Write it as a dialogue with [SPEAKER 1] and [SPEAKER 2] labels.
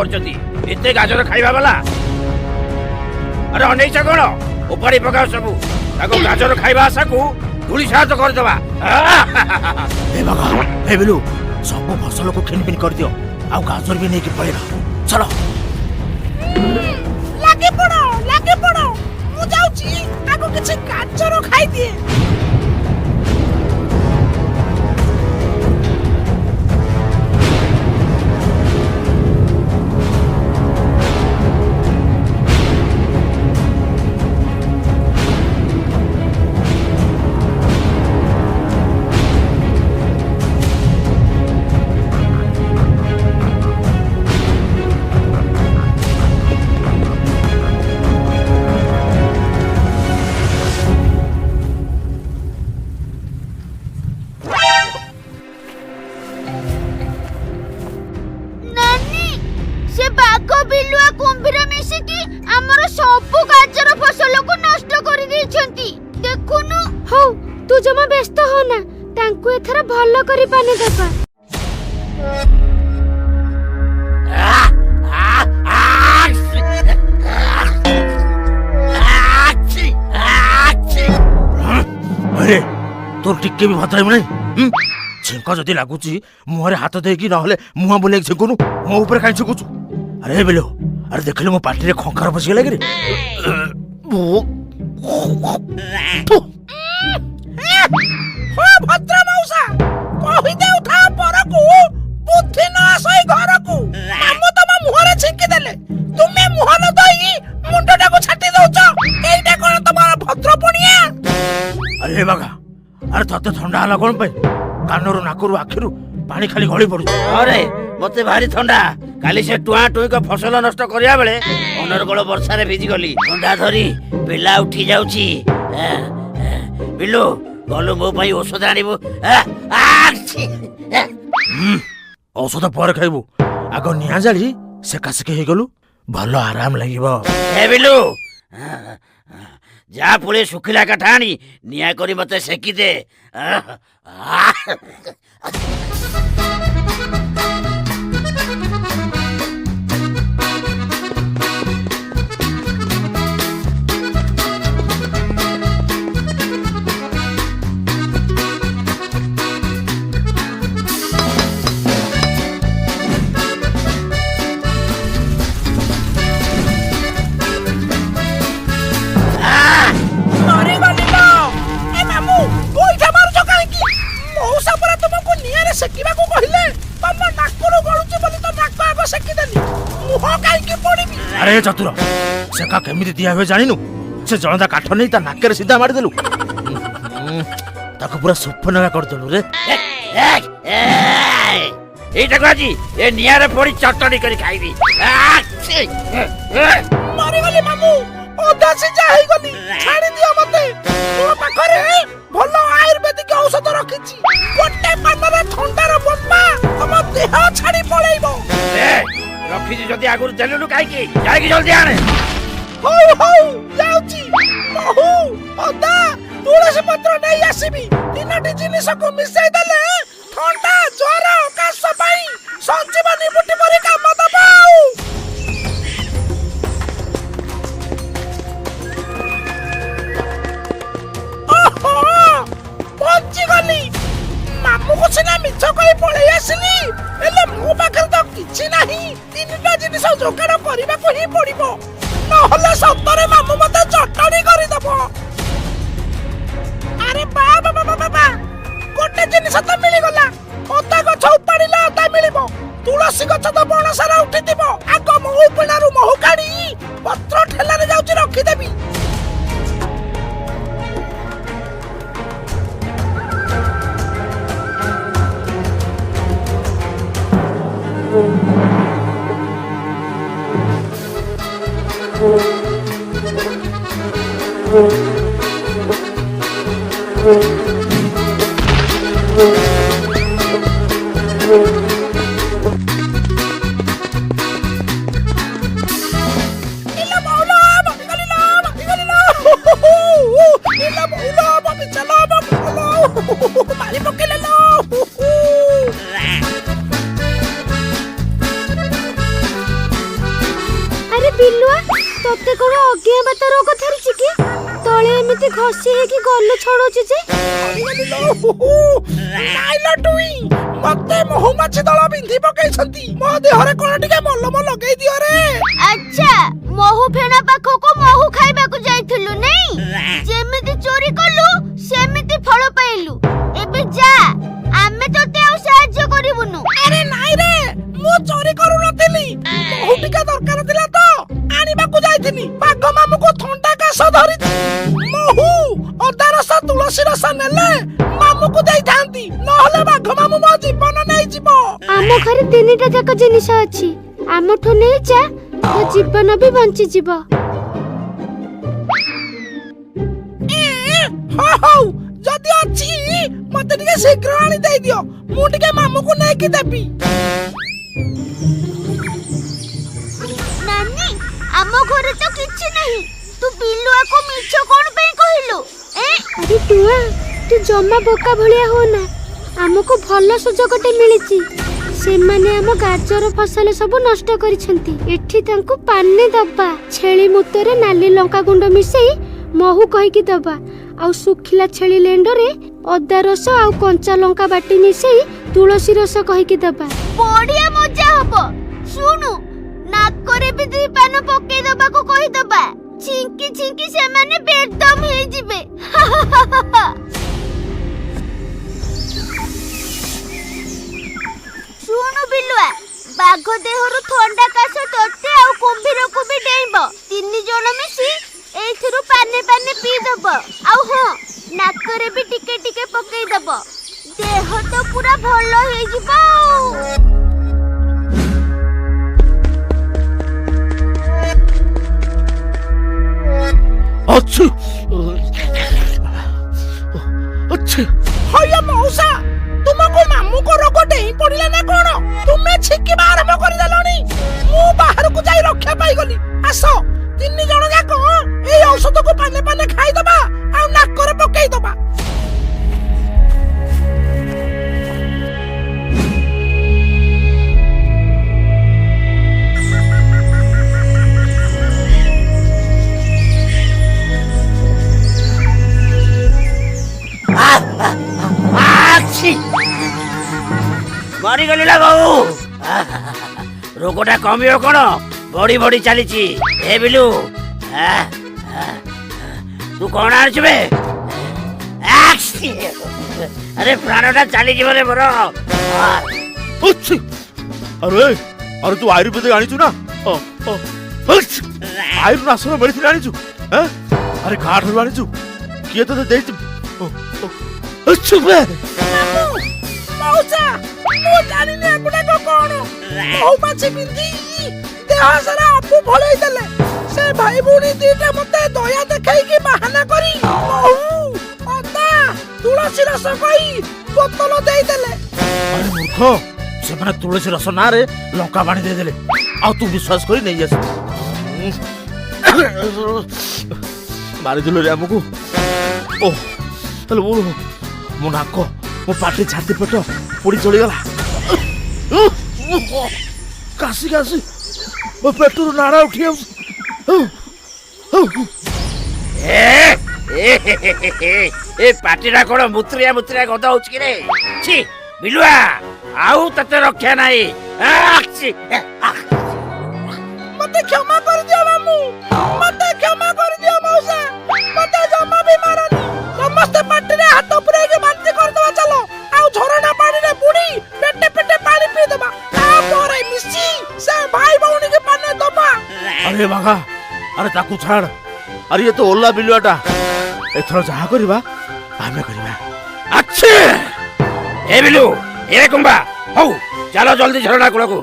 [SPEAKER 1] करछती एते गाजर खाइबा वाला अरे अनैछ कोन उपाड़ी पकाओ सबू ताको गाजर खाइबा आशा को धूली साथ कर देबा
[SPEAKER 2] ए बागा ए बिलु सब फसल को खिनपिन कर दियो आ गाजर भी नहीं के पड़ेगा चलो
[SPEAKER 3] लागे पड़ो मु जाउची आगो किछ गाजर खाइ दिए
[SPEAKER 4] जमा व्यस्त हो ना तांको एथरा भलो करी पानी देबा
[SPEAKER 2] अरे तोर टिके भी भद्राई नहीं छेंक जदी लागुची मुहरे हाथ देकी न हले मुहा बोले छेकुनु मो ऊपर काई छेकुछु अरे बेलो अरे देखले मो पाटी रे खंखार बस गेला रे
[SPEAKER 3] हो भद्र मौसा कहि दे उठा परकु बुद्धि न आसई घरकु हम तम मुहरे छिंकी देले तुमे मुह न दई मुंडटा को छाटी दउछ एइटा कोन तमार भद्र पुनिया
[SPEAKER 2] अरे बागा अरे तते ठंडा हला कोन पे कानरो नाकरू आखिरू पानी खाली गळी पडु
[SPEAKER 1] अरे मते भारी ठंडा काली से टुआ टुई को फसल नष्ट करिया बेले अनर्गल वर्षा रे भिजी गली ठंडा धरी पिला उठी जाउची बिल्लू गलु मो पई औषध आनिबो
[SPEAKER 2] औषध पर खाइबू आग निया जाली सेका सेके हे गलु भलो आराम लागिबो
[SPEAKER 1] ए बिल्लू जा पुले सुखिला काठाणी निया करी मते सेकी दे
[SPEAKER 3] सेकिबा को कहिले तम नाकरो गळुची बोली त नाक आगो सेकी देली मुह काई की पड़ीबी
[SPEAKER 2] अरे चतुर सेका केमिति दिया हुए जानिनु से जणदा काठ नै ता नाकेर सीधा मार देलु ताको पूरा सुफनगा कर देलु रे
[SPEAKER 1] एटा गाजी ए नियारे पड़ी चटनी करी खाइबी
[SPEAKER 3] मारी गली मामू ओदा से जाई गली छाड़ी दियो मते तो पाखरे भलो आयुर्वेदिक औषध रखिची गोटे पानरे ठंडार बम्बा हम देह छाड़ी पळेइबो
[SPEAKER 1] ए रखी जदी आगुर देलुनु काई की जाई की जल्दी आने
[SPEAKER 3] हो जाउची महू ओदा तुलसी पत्र नै आसीबी तीनटी जिनिस को मिसाई देले ठंडा ज्वर काश पाई संजीवनी बुटी परी काम दबाऊ पहुंची गली मामू को सिना मिछ कई पळै आसिली एले मो पाखर तो किछि नाही तीनटा जिनिस जोगाड़ करबा को ही पड़िबो न हले सत्तरे मामू मते चटणी करि दबो अरे बाबा गोटे जिनिस तो मिली गला ओता गछ उपाड़िला ओता मिलिबो तुलसी गछ तो बण सारा उठी दिबो आग महू पिणारु महू काढी पत्र ठेला रे जाउची रखी देबी
[SPEAKER 4] ତତେ କଣ ଅଜ୍ଞାବାତ ରୋଗ ଧରିଛି କି? ତଳେ ଏମିତି ଘଷି ହେଇକି ଗଲୁ ଛଡଉଛି ଯେ।
[SPEAKER 3] ନାଇଲୋ ଟୁଇ, ମତେ ମହୁମାଛି ଦଳ ବିନ୍ଧି ପକେଇଛନ୍ତି। ମୋ ଦେହରେ କଣ ଟିକେ ମଲମ ଲଗେଇ ଦିଅ ରେ।
[SPEAKER 4] ଆଚ୍ଛା, ମହୁ ଫେଣା ପାଖକୁ ମହୁ ଖାଇବାକୁ ଯାଇଥିଲୁ ନାଇଁ? ଯେମିତି ଚୋରି କଲୁ ସେମିତି ଫଳ ପାଇଲୁ। ଏବେ ଯା, ଆମେ ତତେ ଆଉ ସାହାଯ୍ୟ କରିବୁନୁ।
[SPEAKER 3] ଆରେ ନାଇଁ ରେ, ମୁଁ ଚୋରି କରୁନଥିଲି। ମହୁ ଟିକେ ଦରକାର ଥିଲା ତ ଆଣିବାକୁ ଯାଇଥିଲି। ବାଘ ମାମୁକୁ ଥଣ୍ଡା କାଶ ଧରିଛି। ମହୁ, ଅଦା ରସ, ତୁଳସୀ ରସ ନେଲେ ମାମୁକୁ ଦେଇଥାନ୍ତି, ନହେଲେ ବାଘ ମାମୁ ମୋ ଜୀବନ ନେଇଯିବ।
[SPEAKER 4] ଆମ ଘରେ 3ଟା ଯାକ ଜିନିଷ ଅଛି। ଆମଠୁ ନେଇ ଯା, ତୋ ଜୀବନ ବି ବଞ୍ଚିଯିବ।
[SPEAKER 3] ହଉ, ଯଦି ଅଛି ମତେ ଟିକେ ଶୀଘ୍ର ଆଣି ଦେଇଦିଅ। ମୁଁ ଟିକେ ମାମୁକୁ ନେଇକି ଦେବି।
[SPEAKER 4] ନାନୀ, ଆମ ଘରେ ତ କିଛି ନାହିଁ। ତୁ ବିଲୁଆକୁ ମିଛ କଣ ପାଇଁ କହିଲୁ? ଆରେ ଟୁଆ, ତୁ ଜମା ବୋକା ଭଳିଆ ହୋନା। ଆମକୁ ଭଲ ସୁଯୋଗଟେ ମିଳିଛି। ସେମାନେ ଆମ ଗାଜର ଫସଲ ସବୁ ନଷ୍ଟ କରିଛନ୍ତି। ଏଠି ତାଙ୍କୁ ପାନି ଦବା। ଛେଳି ମୁତରେ ନାଲି ଲଙ୍କା ଗୁଣ୍ଡ ମିଶେଇ ମହୁ କହିକି ଦବା। ଆଉ ଶୁଖିଲା ଛେଳି ଲେଣ୍ଡରେ ଅଦା ରସ ଆଉ କଞ୍ଚା ଲଙ୍କା ବାଟି ମିଶେଇ ତୁଳସୀ ରସ କହିକି ଦବା। ବଢିଆ ମଜା ହବ। ଶୁଣୁ, ନାକରେ ବି 2 ପାନ ପକେଇ ଦବାକୁ କହିଦବା। ଛିଙ୍କି ଛିଙ୍କି ସେମାନେ ବେଦମ ହେଇଯିବେ। ଶୁଣୁ ବିଲୁଆ, ବାଘ ଦେହରୁ ଥଣ୍ଡା କାଶ ତତେ ଆଉ କୁମ୍ଭୀରକୁ ବି ଡେଇଁବ। 3 ଜଣ ମିଶି ଏଇଥିରୁ ପାନେ ପାନେ ପିଇଦବ। ଆଉ ହଁ, ନାକରେ ବି ଟିକେ ଟିକେ ପକେଇଦବ। ଦେହ ତ ପୁରା ଭଲ ହେଇଯିବ।
[SPEAKER 2] ଅଛି ଅଛି।
[SPEAKER 3] ହଇଆ ମଉସା, ତୁମକୁ ମାମୁଙ୍କ ରୋଗ ଡେଇଁ ପଡିଲା ନା କଣ? ତୁମେ ଛିଙ୍କିବା ଆରମ୍ଭ କରିଦେଲଣି। ମୁଁ ବାହାରକୁ ଯାଇ ରକ୍ଷା ପାଇଗଲି। ଆସ, 3 ଜଣ ଯାକ ଏଇ ଔଷଧକୁ ପାନେ ପାନେ ଖାଇଦବା ଆଉ ନାକରେ ପକେଇଦବା।
[SPEAKER 1] ମରିଗଲି ନା ବୋଉ। ରୋଗଟା କମିବ କଣ? ବଢି ବଢି ଚାଲିଛି। ଏ ବିଲୁ, ତୁ କଣ ଆଣିଛୁ ବେ? ଆରେ ପ୍ରାଣଟା ଚାଲିଯିବ ରେ ମୋର।
[SPEAKER 2] ଅଛି। ଆରେ ଆରେ ତୁ ଆୟୁର୍ବେଦିକ ଆଣିଛୁ ନା? ଆୟୁର୍ନାଶକ ମେଡିସିନ ଆଣିଛୁ? ଆରେ କାଠାରୁ ଆଣିଛୁ? କିଏ ତତେ ଦେଇଛି?
[SPEAKER 3] ମଉସା, ମୁଁ ଜାଣିନି ଏଗୁଡାକ କଣ। ମହୁମାଛି ବିନ୍ଧି ଦେହ ସାରା ଆପୁ ଭଳେଇ ଦେଲେ। ସେ ଭାଇ ଭଉଣୀ 2ଟା ମତେ ଦୟା ଦେଖେଇକି ବାହାନା କରି ମହୁ, ଅଦା, ତୁଳସୀ ରସ କହି ବୋତଲ ଦେଇଦେଲେ।
[SPEAKER 2] ଆରେ ମୂର୍ଖ, ସେମାନେ ତୁଳସୀ ରସ ନାଁରେ ଲଙ୍କା ପାଣି ଦେଇଦେଲେ। ଆଉ ତୁ ବିଶ୍ୱାସ କରି ନେଇ ଆସିବୁ। ମାରିଦେଲୁ ରେ ଆମକୁ। ଓହ, ହେଲେ ମୋ ନାକ, ମୋ ପାଟି, ଛାତି, ପେଟ ପୋଡ଼ି ଚଳିଗଲା। କାଶି କାଶି ମୋ ପେଟରୁ ନାଳ ଉଠି ଯାଉଛି।
[SPEAKER 1] ଏ ପାଟିଟା କଣ ମୁତ୍ରିଆ ମୁତ୍ରିଆ ଗନ୍ଧ ହଉଛି କି ରେ? ଛି ବିଲୁଆ, ଆଉ ତତେ ରକ୍ଷା ନାହିଁ।
[SPEAKER 3] ମତେ କ୍ଷମା କରିଦିଅ ମାମୁ, ମତେ କ୍ଷମା କରିଦିଅ ମଉସା। ମତେ ଜମା ବି ମାରନି। ସମସ୍ତେ ପାଟିରେ ହାତ ପୁରେଇକି ବାନ୍ତି କରିଦବା ଚାଲ। ଆଉ ଝରଣା ପାଣିରେ ବୁଡି ପେଟେ ପେଟେ ପାଣି ପିଇଦବା। ତାପରେ ମିଶି ସେ ଭାଇ ଭଉଣୀକି ପାନେ ଦବା।
[SPEAKER 2] ଆରେ ବାଘା, ଆରେ ତାକୁ ଛାଡ। ଆରେ ଇଏ ତ ଓଲା ବିଲୁଆଟା। ଏଥର ଯାହା କରିବା ଆମେ କରିବା।
[SPEAKER 1] ଆଚ୍ଛା ଏ ବିଲୁ, ଏ କୁମ୍ବା, ହଉ ଚାଲ ଜଲ୍ଦି ଝରଣା କୂଳକୁ।